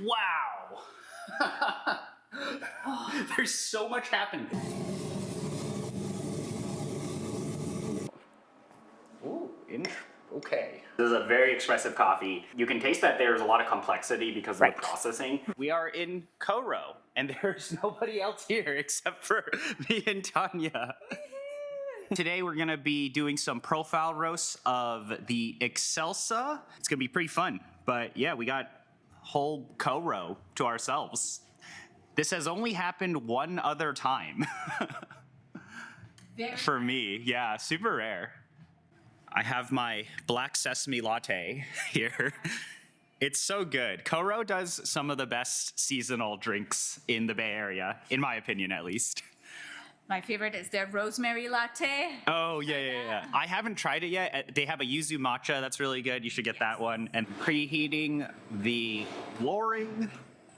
Wow. There's so much happening. Ooh, okay. This is a very expressive coffee. You can taste that there's a lot of complexity because of the processing. We are in Koro, and there's nobody else here except for me and Tanya. Today we're gonna be doing some profile roasts of the Excelsa. It's gonna be pretty fun, but yeah, we got whole Koro to ourselves. This has only happened one other time. For me, yeah, super rare. I have my black sesame latte here. It's so good. Koro does some of the best seasonal drinks in the Bay Area, in my opinion at least. My favorite is their rosemary latte. Oh, yeah. I haven't tried it yet. They have a yuzu matcha that's really good. You should get that one. And preheating the Loring,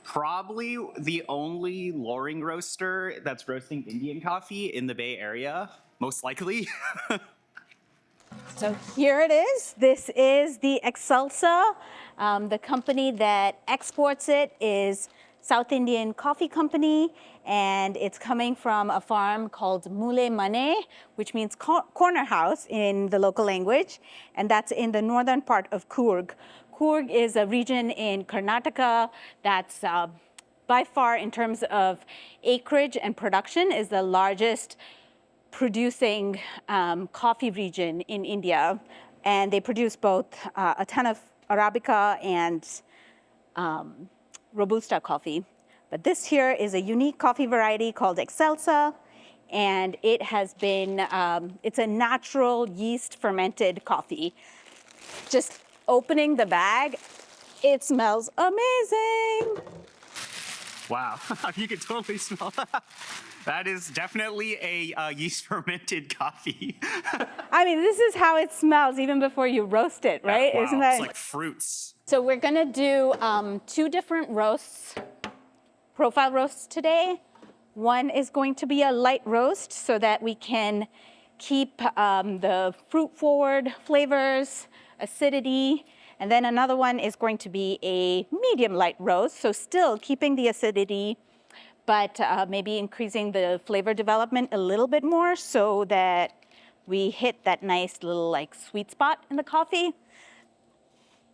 probably the only Loring roaster that's roasting Indian coffee in the Bay Area, most likely. So here it is. This is the Excelsa. The company that exports it is South Indian Coffee Company, and it's coming from a farm called Mooleh Manay, which means corner house in the local language, and that's in the northern part of Coorg. Coorg is a region in Karnataka that's by far, in terms of acreage and production, is the largest producing coffee region in India, and they produce both a ton of Arabica and Robusta coffee. But this here is a unique coffee variety called Excelsa, and it has been, it's a natural yeast fermented coffee. Just opening the bag, it smells amazing. Wow, you can totally smell that. That is definitely a yeast fermented coffee. I mean, this is how it smells even before you roast it, right? Wow, Isn't that? It's like fruits. So we're gonna do 2 different roasts, profile roasts today. One is going to be a light roast so that we can keep the fruit-forward flavors, acidity, and then another one is going to be a medium light roast, so still keeping the acidity, but maybe increasing the flavor development a little bit more so that we hit that nice little like sweet spot in the coffee.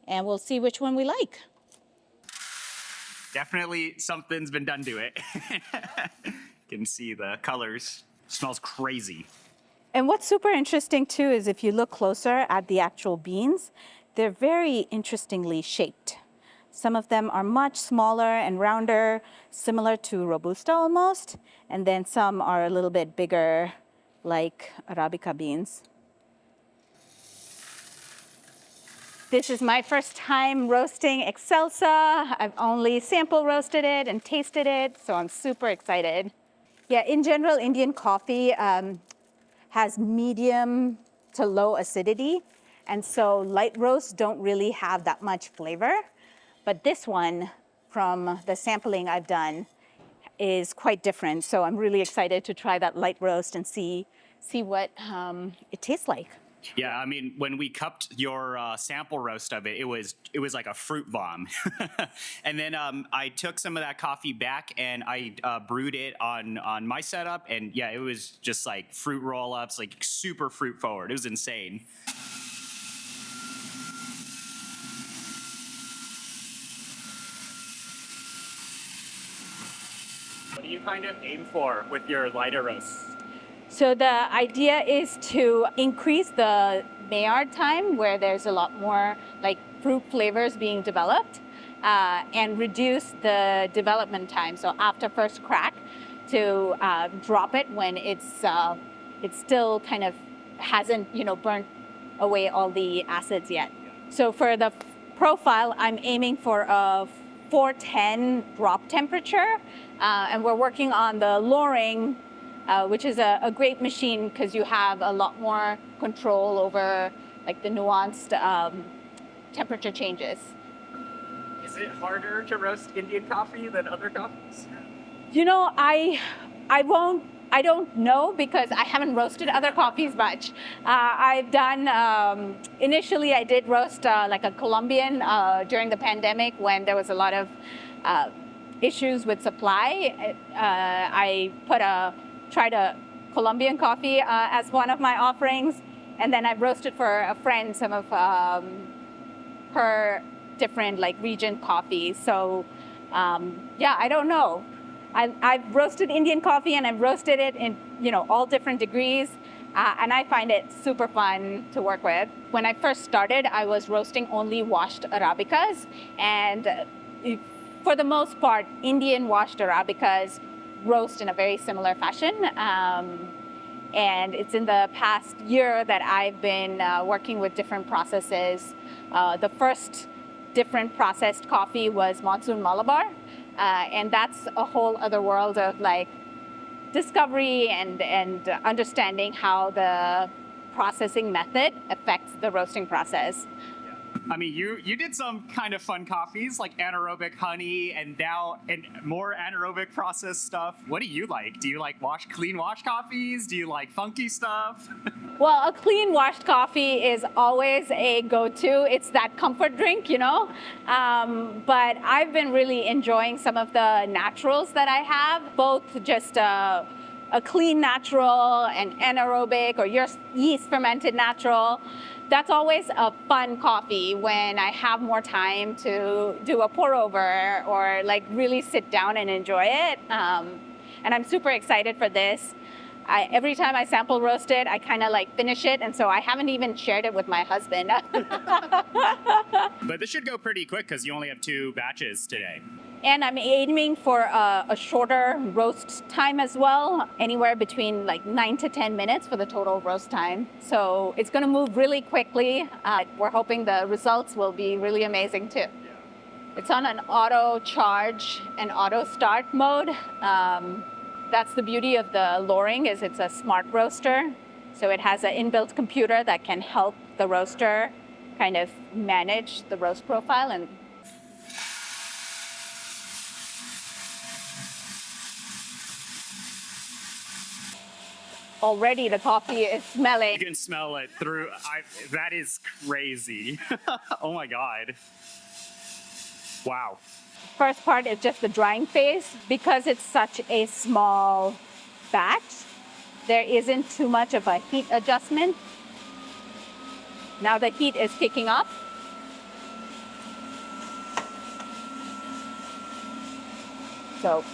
And we'll see which one we like. Definitely something's been done to it. You can see the colors. Smells crazy. And what's super interesting too is if you look closer at the actual beans, they're very interestingly shaped. Some of them are much smaller and rounder, similar to Robusta almost, and then some are a little bit bigger, like Arabica beans. This is my first time roasting Excelsa. I've only sample roasted it and tasted it, so I'm super excited. Yeah, in general, Indian coffee has medium to low acidity, and so light roasts don't really have that much flavor. But this one, from the sampling I've done, is quite different. So I'm really excited to try that light roast and see what it tastes like. Yeah, I mean, when we cupped your sample roast of it, it was like a fruit bomb. And then I took some of that coffee back and I brewed it on my setup, and yeah, it was just like fruit roll-ups, like super fruit forward. It was insane. What do you kind of aim for with your lighter roasts? So the idea is to increase the Maillard time, where there's a lot more like fruit flavors being developed, and reduce the development time. So after first crack, to drop it when it's still kind of hasn't burnt away all the acids yet. So for the profile, I'm aiming for a 410 drop temperature, and we're working on the Loring, which is a great machine because you have a lot more control over like the nuanced temperature changes. Is it harder to roast Indian coffee than other coffees? I won't I don't know because I haven't roasted other coffees much. I've done, initially I did roast like a Colombian during the pandemic when there was a lot of issues with supply. I tried a Colombian coffee as one of my offerings. And then I've roasted for a friend some of her different like region coffees. So yeah, I don't know. I've roasted Indian coffee and I've roasted it in all different degrees, and I find it super fun to work with. When I first started, I was roasting only washed Arabicas, and for the most part, Indian washed Arabicas roast in a very similar fashion. And it's in the past year that I've been working with different processes. The first different processed coffee was Monsoon Malabar. And that's a whole other world of like discovery and understanding how the processing method affects the roasting process. I mean, you did some kind of fun coffees like anaerobic honey and more anaerobic process stuff. What do you like? Do you like clean wash coffees? Do you like funky stuff? Well, a clean washed coffee is always a go-to. It's that comfort drink, But I've been really enjoying some of the naturals that I have, both just a clean natural and anaerobic or your yeast fermented natural. That's always a fun coffee when I have more time to do a pour over or like really sit down and enjoy it. And I'm super excited for this. Every time I sample roast it, I kind of like finish it. And so I haven't even shared it with my husband. But this should go pretty quick because you only have 2 batches today. And I'm aiming for a shorter roast time as well, anywhere between like 9 to 10 minutes for the total roast time. So it's going to move really quickly. We're hoping the results will be really amazing too. It's on an auto charge and auto start mode. That's the beauty of the Loring is it's a smart roaster. So it has an inbuilt computer that can help the roaster kind of manage the roast profile. And already the coffee is smelling. You can smell it through. That is crazy. Oh my God. Wow. First part is just the drying phase. Because it's such a small batch, there isn't too much of a heat adjustment. Now the heat is kicking up. So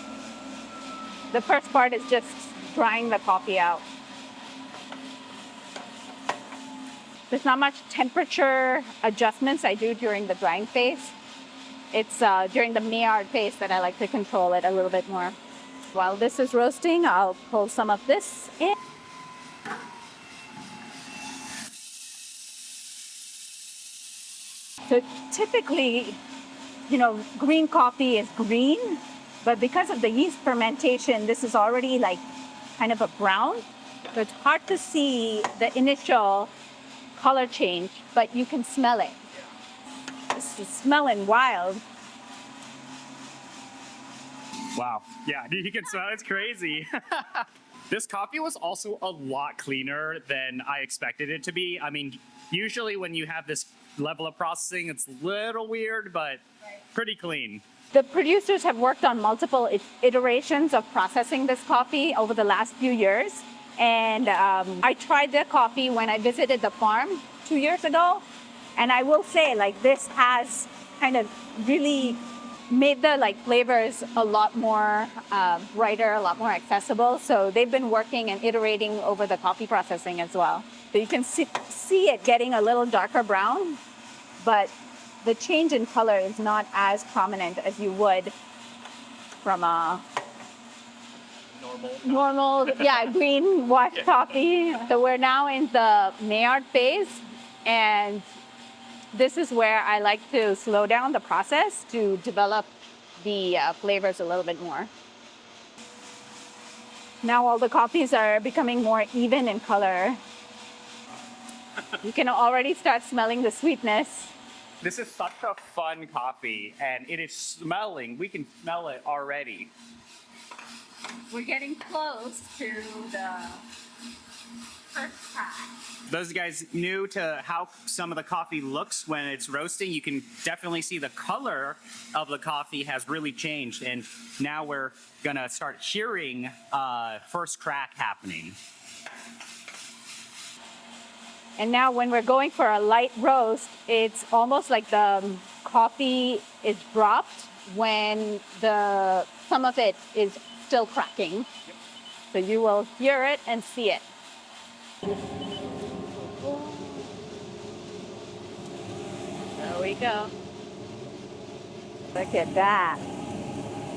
the first part is just drying the coffee out. There's not much temperature adjustments I do during the drying phase. It's during the Maillard phase that I like to control it a little bit more. While this is roasting, I'll pull some of this in. So typically, green coffee is green, but because of the yeast fermentation, this is already like kind of a brown. So it's hard to see the initial color change, but you can smell it. This is smelling wild. Wow. Yeah, you can smell it's crazy. This coffee was also a lot cleaner than I expected it to be. I mean, usually when you have this level of processing, it's a little weird, but pretty clean. The producers have worked on multiple iterations of processing this coffee over the last few years. And I tried their coffee when I visited the farm 2 years ago. And I will say, this has kind of really made the flavors a lot more brighter, a lot more accessible. So they've been working and iterating over the coffee processing as well. So you can see it getting a little darker brown, but the change in color is not as prominent as you would from a normal green washed coffee. So we're now in the Maillard phase, and this is where I like to slow down the process to develop the flavors a little bit more. Now all the coffees are becoming more even in color. You can already start smelling the sweetness. This is such a fun coffee, and it is smelling. We can smell it already. We're getting close to the first crack. Those guys new to how some of the coffee looks when it's roasting, you can definitely see the color of the coffee has really changed. And now we're gonna start hearing first crack happening. And now when we're going for a light roast, it's almost like the coffee is dropped when some of it is still cracking. Yep. So you will hear it and see it. There we go. Look at that.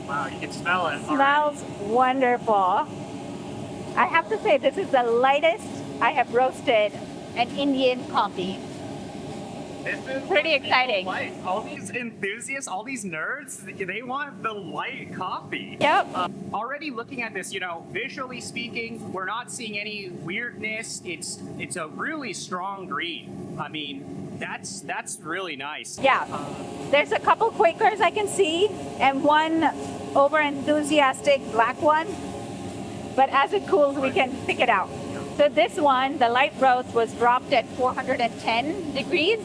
Wow, you can smell it. Smells wonderful. I have to say, this is the lightest I have roasted an Indian coffee. This is pretty exciting. Like, all these enthusiasts, all these nerds, they want the light coffee. Yep. Already looking at this, visually speaking, we're not seeing any weirdness. It's a really strong green. I mean, that's really nice. Yeah. There's a couple Quakers I can see, and one over-enthusiastic black one. But as it cools, we can pick it out. So this one, the light roast, was dropped at 410 degrees.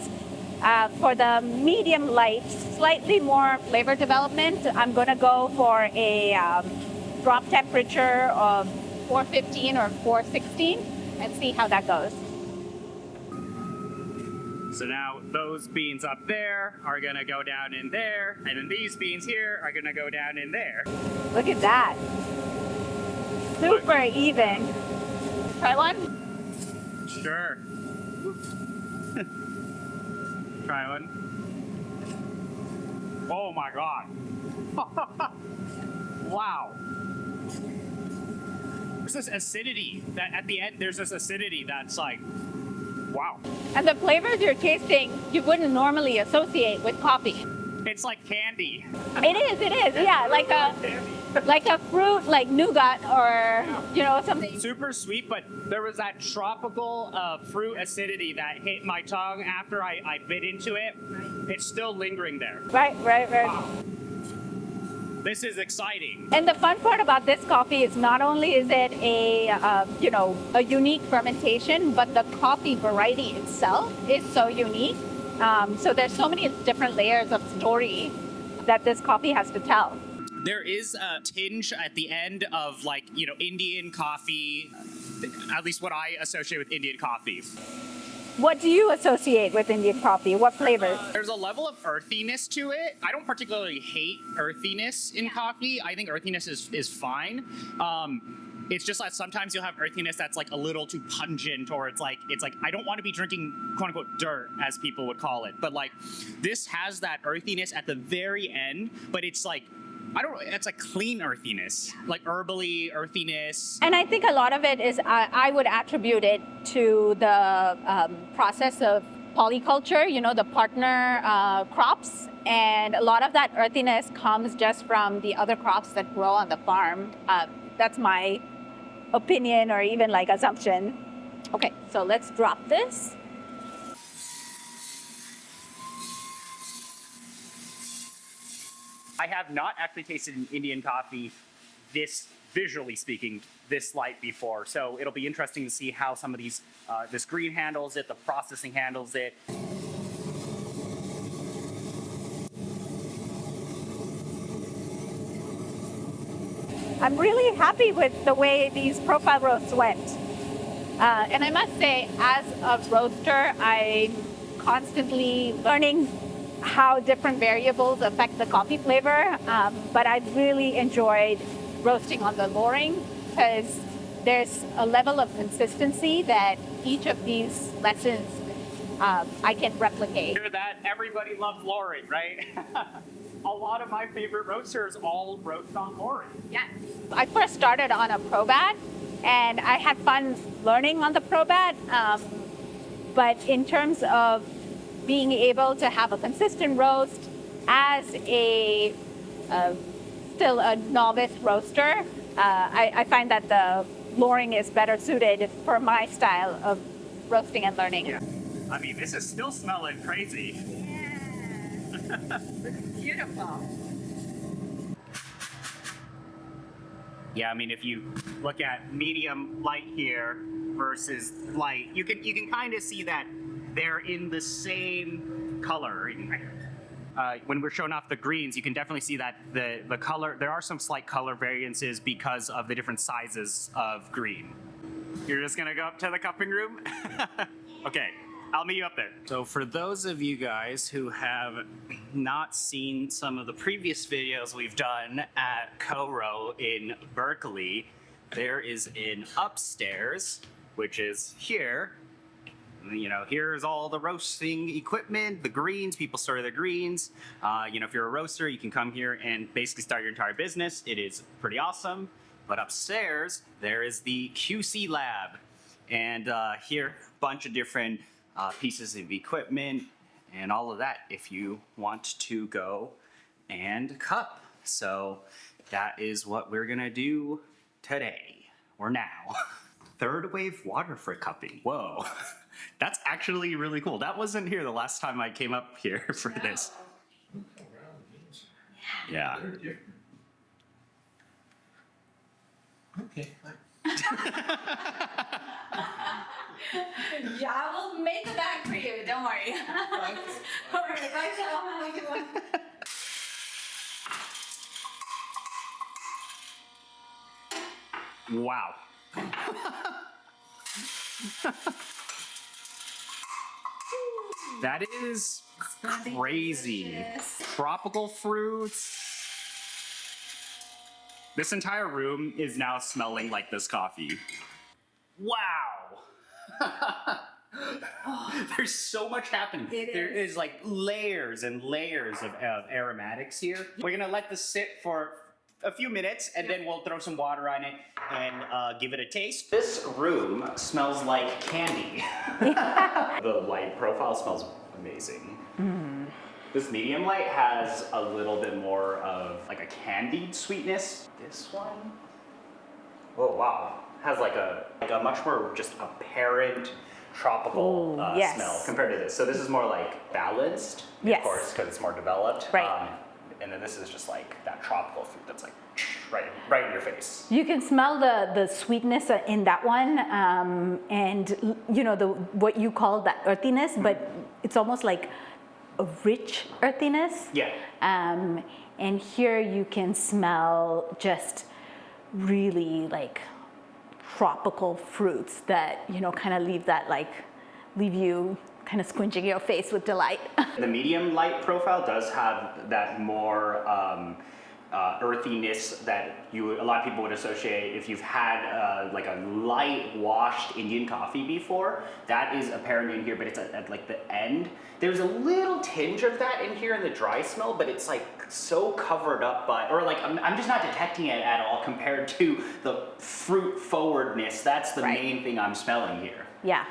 For the medium light, slightly more flavor development, I'm going to go for a drop temperature of 415 or 416 and see how that goes. So now those beans up there are going to go down in there, and then these beans here are going to go down in there. Look at that. Super even. Try one? Sure. Try one. Oh my God. Wow. There's this acidity that at the end, there's this acidity that's like, wow. And the flavors you're tasting, you wouldn't normally associate with coffee. It's like candy. It is, yeah, like a fruit, like nougat or, something. Super sweet, but there was that tropical fruit acidity that hit my tongue after I bit into it. It's still lingering there. Right. Wow. This is exciting. And the fun part about this coffee is not only is it a unique fermentation, but the coffee variety itself is so unique. So there's so many different layers of story that this coffee has to tell. There is a tinge at the end of Indian coffee, at least what I associate with Indian coffee. What do you associate with Indian coffee? What flavors? There's a level of earthiness to it. I don't particularly hate earthiness in coffee. I think earthiness is fine. It's just that sometimes you'll have earthiness that's like a little too pungent, or it's like I don't want to be drinking quote unquote dirt, as people would call it. But this has that earthiness at the very end, but it's it's a clean earthiness, like herbally earthiness. And I think a lot of it is, I would attribute it to the process of polyculture, the partner crops. And a lot of that earthiness comes just from the other crops that grow on the farm. That's my opinion, or even assumption. Okay, so let's drop this. I have not actually tasted an Indian coffee this, visually speaking, this light before. So it'll be interesting to see how some of these, this green handles it, the processing handles it. I'm really happy with the way these profile roasts went. And I must say, as a roaster, I'm constantly learning how different variables affect the coffee flavor. But I've really enjoyed roasting on the Loring because there's a level of consistency that each of these lessons I can replicate. Hear that? Everybody loves Loring, right? A lot of my favorite roasters all roast on Loring. Yes. I first started on a Probat, and I had fun learning on the Probat. But in terms of being able to have a consistent roast as still a novice roaster, I find that the Loring is better suited for my style of roasting and learning. Yeah. I mean, this is still smelling crazy. Yeah. Beautiful. Yeah, I mean, if you look at medium light here versus light, you can kind of see that they're in the same color. When we're showing off the greens, you can definitely see that the color, there are some slight color variances because of the different sizes of green. You're just gonna go up to the cupping room? Okay, I'll meet you up there. So for those of you guys who have not seen some of the previous videos we've done at Co-Row in Berkeley, there is an upstairs, which is here. You know, here's all the roasting equipment, the greens, people store their greens. You know, if you're a roaster, you can come here and basically start your entire business. It is pretty awesome. But upstairs, there is the QC lab. And here, a bunch of different pieces of equipment and all of that if you want to go and cup. So that is what we're gonna do today, or now. Third wave water for cupping. Whoa, that's actually really cool. That wasn't here the last time I came up here for this. Yeah. Okay. Yeah, I will make the bag for you. Don't worry. All right, bye, Sal. Wow. That is crazy. Tropical fruits. This entire room is now smelling like this coffee. Wow. There's so much happening. There is like layers and layers of aromatics here. We're gonna let this sit for a few minutes and then we'll throw some water on it and give it a taste. This room smells like candy. The light profile smells amazing. This medium light has a little bit more of like a candied sweetness. This one, oh wow, has like a much more just apparent tropical smell compared to this. So this is more like balanced, of course, because it's more developed. Right. And then this is just like that tropical fruit that's like right in your face. You can smell the sweetness in that one, and you know what you call that earthiness, but it's almost like a rich earthiness. Yeah. And here you can smell just really like tropical fruits that, you know, kind of leave you kind of squinching your face with delight. The medium light profile does have that more earthiness that a lot of people would associate if you've had like a light washed Indian coffee before. That is apparent in here, but it's at like the end. There's a little tinge of that in here in the dry smell, but it's like so covered up by, or like I'm just not detecting it at all compared to the fruit forwardness. That's the main thing I'm smelling here. Yeah,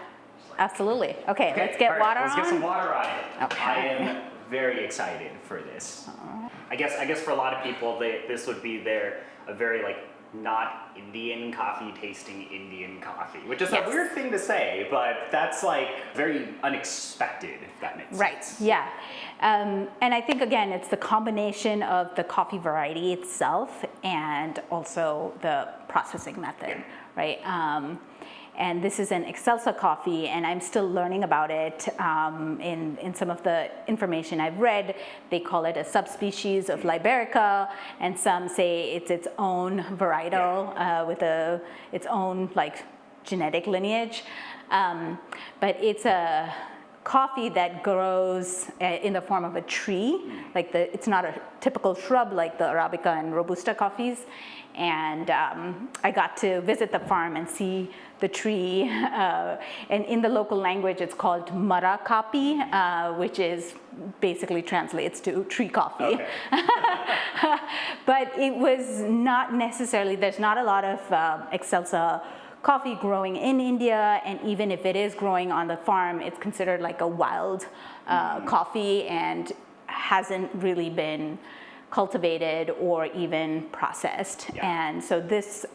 absolutely. Okay, let's get water on. Let's get some water on it. Okay. I am very excited for this. I guess for a lot of people, this would be a very like not Indian coffee tasting Indian coffee, which is a weird thing to say, but that's like very unexpected, if that makes sense. Right, yeah. And I think again, it's the combination of the coffee variety itself and also the processing method, right? And this is an Excelsa coffee, and I'm still learning about it. In some of the information I've read, they call it a subspecies of Liberica, and some say it's its own varietal with its own like genetic lineage. But it's a coffee that grows in the form of a tree. It's not a typical shrub like the Arabica and Robusta coffees. And I got to visit the farm and see the tree. And in the local language, it's called Mara Kapi, which is basically translates to tree coffee. Okay. But it was not necessarily, there's not a lot of Excelsa coffee growing in India, and even if it is growing on the farm, it's considered like a wild coffee and hasn't really been cultivated or even processed. And so this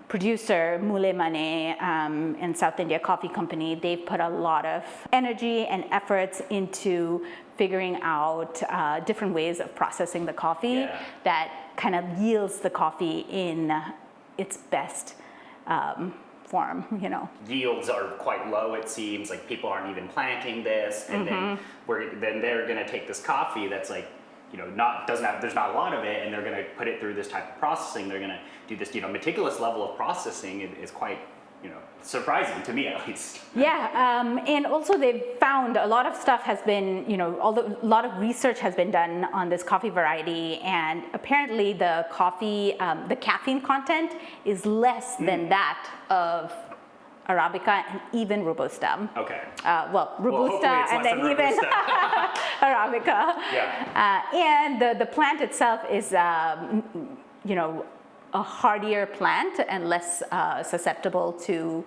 producer, Mooleh Manay and South India Coffee Company, they've put a lot of energy and efforts into figuring out different ways of processing the coffee that kind of yields the coffee in its best form, you know. Yields are quite low, it seems, like people aren't even planting this, and then they're gonna take this coffee that's like, you know, there's not a lot of it, and they're gonna put it through this type of processing. They're gonna do this, you know, meticulous level of processing. Is quite, you know, surprising to me at least. Yeah, and also they've found a lot of stuff has been, you know, a lot of research has been done on this coffee variety, and apparently the coffee, the caffeine content is less than that of Arabica and even Robusta. Okay. Robusta and then even Arabica. Yeah. And the plant itself is, you know, a hardier plant and less susceptible to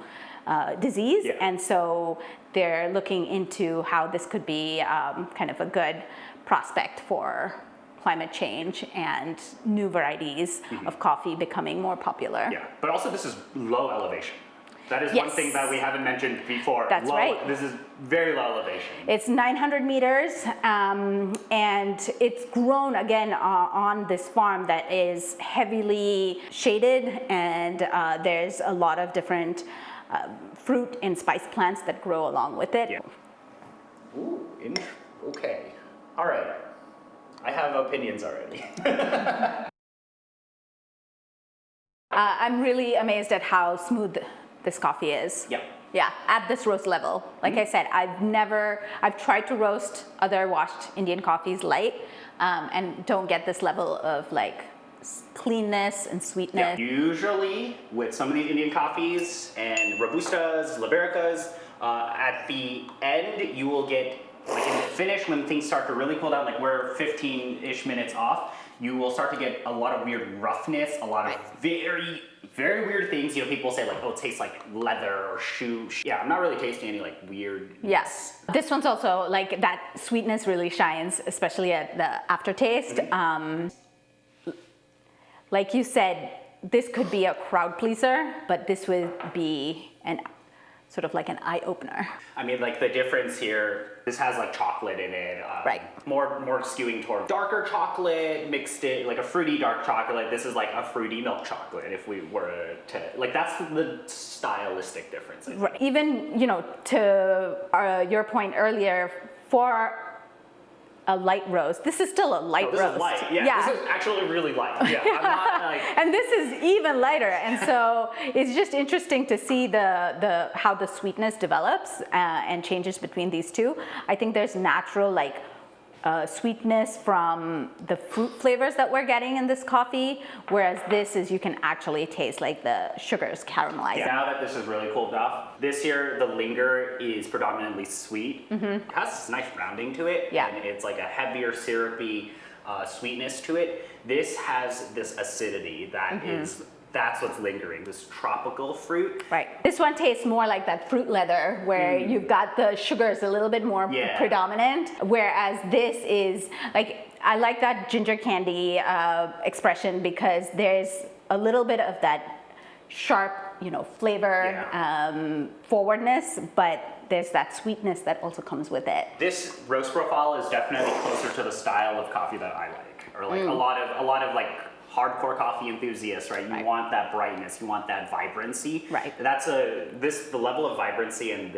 disease. Yeah. And so they're looking into how this could be kind of a good prospect for climate change and new varieties of coffee becoming more popular. Yeah, but also this is low elevation. That is one thing that we haven't mentioned before. That's right. This is very low elevation. It's 900 meters, and it's grown again on this farm that is heavily shaded, and there's a lot of different fruit and spice plants that grow along with it. Yeah. Ooh, okay. All right. I have opinions already. I'm really amazed at how smooth this coffee is. Yeah. Yeah, at this roast level. Like I said, I've tried to roast other washed Indian coffees light, and don't get this level of like cleanness and sweetness. Yeah. Usually with some of these Indian coffees and Robustas, Libericas, at the end you will get, like in the finish when things start to really cool down, like we're 15-ish minutes off, you will start to get a lot of weird roughness, a lot of very, very weird things. You know, people say like, oh, it tastes like leather or shoe. Yeah, I'm not really tasting any like weird. Yes. This one's also like that sweetness really shines, especially at the aftertaste. Like you said, this could be a crowd pleaser, but this would be an sort of like an eye opener. I mean, like the difference here, this has like chocolate in it. Right. More skewing toward darker chocolate, mixed it, like a fruity dark chocolate. This is like a fruity milk chocolate if we were to, like that's the stylistic difference. I think. Right. Even, you know, to your point earlier, for a light roast, this is still a light roast. This is light. Yeah, this is actually really light. Yeah, I'm not like... And this is even lighter, and so it's just interesting to see how the sweetness develops and changes between these two. I think there's natural like sweetness from the fruit flavors that we're getting in this coffee, whereas this is, you can actually taste like the sugars caramelizing. Yeah. Now that this is really cooled off, this here, the linger is predominantly sweet. It has this nice rounding to it, Yeah. and it's like a heavier syrupy sweetness to it. This has this acidity that that's what's lingering, this tropical fruit. Right. This one tastes more like that fruit leather where you've got the sugars a little bit more predominant, whereas this is like, I like that ginger candy expression because there's a little bit of that sharp, you know, flavor forwardness, but there's that sweetness that also comes with it. This roast profile is definitely closer to the style of coffee that I like, or like a lot of like hardcore coffee enthusiasts, right? You want that brightness, you want that vibrancy. Right. That's the level of vibrancy and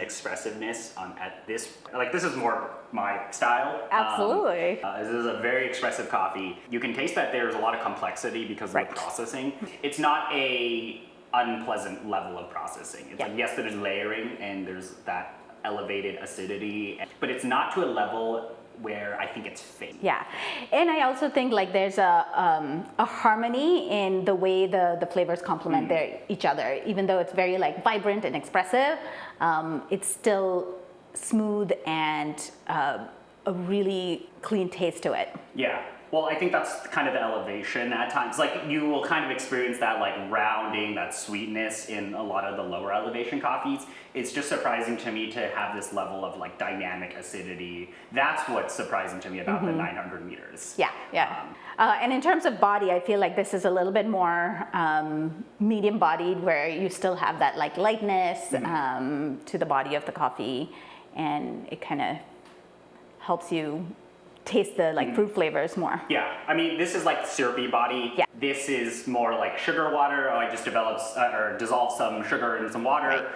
expressiveness at this, like this is more my style. Absolutely. This is a very expressive coffee. You can taste that there's a lot of complexity because of the processing. It's not a unpleasant level of processing. It's like, yes, there's layering and there's that elevated acidity, but it's not to a level where I think it's fake. Yeah, and I also think like there's a harmony in the way the flavors complement each other. Even though it's very like vibrant and expressive, it's still smooth and a really clean taste to it. Yeah. Well, I think that's kind of the elevation at times. Like you will kind of experience that like rounding, that sweetness in a lot of the lower elevation coffees. It's just surprising to me to have this level of like dynamic acidity. That's what's surprising to me about the 900 meters. Yeah, yeah. And in terms of body, I feel like this is a little bit more medium bodied where you still have that like lightness to the body of the coffee, and it kind of helps you taste the like fruit flavors more. Yeah, I mean, this is like syrupy body. Yeah. This is more like sugar water. I just dissolve some sugar in some water.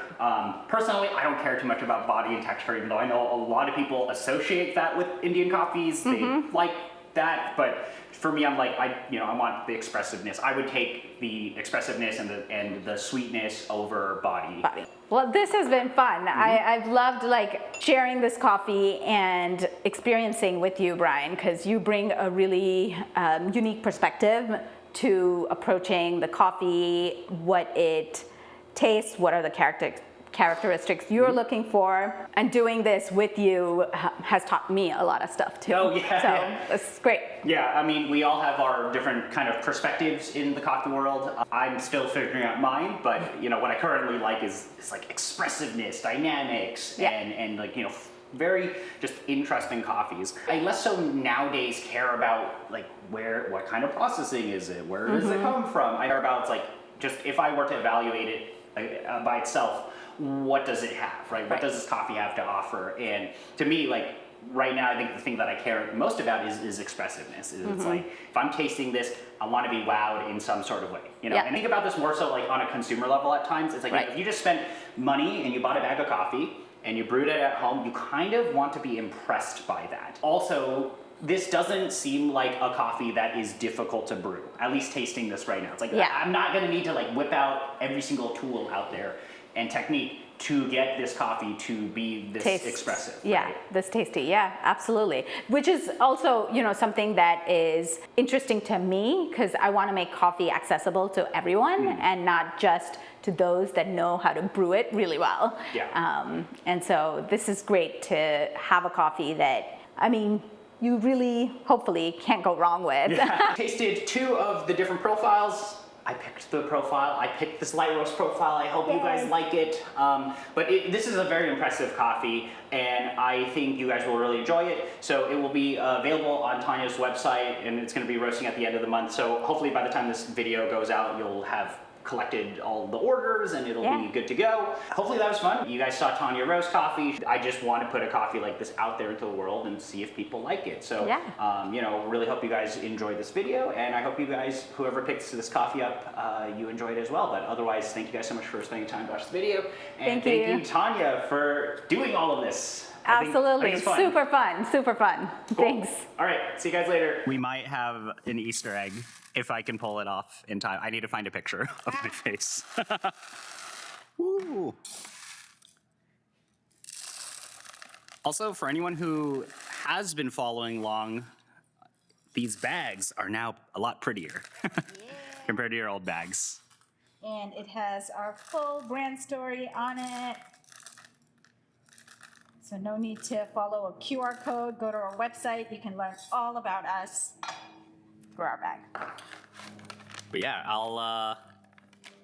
Personally, I don't care too much about body and texture, even though I know a lot of people associate that with Indian coffees. They like that, but for me, I'm like, I want the expressiveness. I would take the expressiveness and the sweetness over body. Well, this has been fun. I've loved like sharing this coffee and experiencing with you, Brian, because you bring a really unique perspective to approaching the coffee, what it tastes, what are the characteristics you're looking for, and doing this with you has taught me a lot of stuff too. Oh yeah. So it's great. Yeah, I mean, we all have our different kind of perspectives in the coffee world. I'm still figuring out mine, but what I currently like is like expressiveness, dynamics, and like very just interesting coffees. I less so nowadays care about like what kind of processing is it, where does it come from. I care about like just if I were to evaluate it by itself, what does it have, right? What does this coffee have to offer? And to me, like right now, I think the thing that I care most about is expressiveness. It's like, if I'm tasting this, I want to be wowed in some sort of way, And think about this more so like on a consumer level at times. It's like, if you just spent money and you bought a bag of coffee and you brewed it at home, you kind of want to be impressed by that. Also, this doesn't seem like a coffee that is difficult to brew, at least tasting this right now. It's like, I'm not going to need to like whip out every single tool out there and technique to get this coffee to be this expressive. Yeah, right? this tasty. Yeah, absolutely. Which is also, something that is interesting to me because I want to make coffee accessible to everyone and not just to those that know how to brew it really well. Yeah. And so this is great to have a coffee that, I mean, you really, hopefully, can't go wrong with. Yeah. Tasted 2 of the different profiles. I picked the profile. I picked this light roast profile. I hope you guys like it. But this is a very impressive coffee, and I think you guys will really enjoy it. So it will be available on Tanya's website, and it's going to be roasting at the end of the month. So hopefully by the time this video goes out, you'll have collected all the orders and it'll be good to go. Hopefully that was fun. You guys saw Tanya roast coffee. I just want to put a coffee like this out there into the world and see if people like it. So, really hope you guys enjoy this video, and I hope you guys, whoever picks this coffee up, you enjoy it as well. But otherwise, thank you guys so much for spending time to watch the video. And thank you, Tanya, for doing all of this. Absolutely. Super fun. Super fun. Cool. Thanks. All right. See you guys later. We might have an Easter egg if I can pull it off in time. I need to find a picture of my face. Woo. Also, for anyone who has been following along, these bags are now a lot prettier compared to your old bags. And it has our full brand story on it. So no need to follow a QR code. Go to our website. You can learn all about us through our bag. But yeah, I'll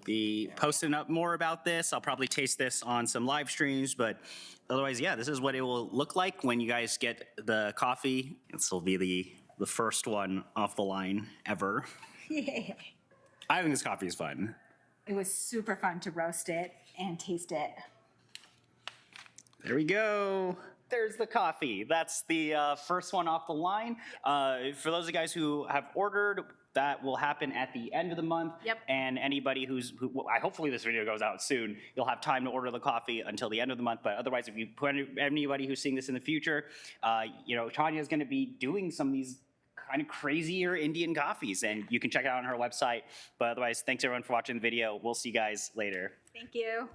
be posting up more about this. I'll probably taste this on some live streams, but otherwise, yeah, this is what it will look like when you guys get the coffee. This will be the first one off the line ever. Yeah. I think this coffee is fun. It was super fun to roast it and taste it. There we go. There's the coffee. That's the first one off the line. For those of you guys who have ordered, that will happen at the end of the month. Yep. And anybody hopefully this video goes out soon, you'll have time to order the coffee until the end of the month. But otherwise, if you put anybody who's seeing this in the future, Tanya's going to be doing some of these kind of crazier Indian coffees, and you can check it out on her website. But otherwise, thanks everyone for watching the video. We'll see you guys later. Thank you.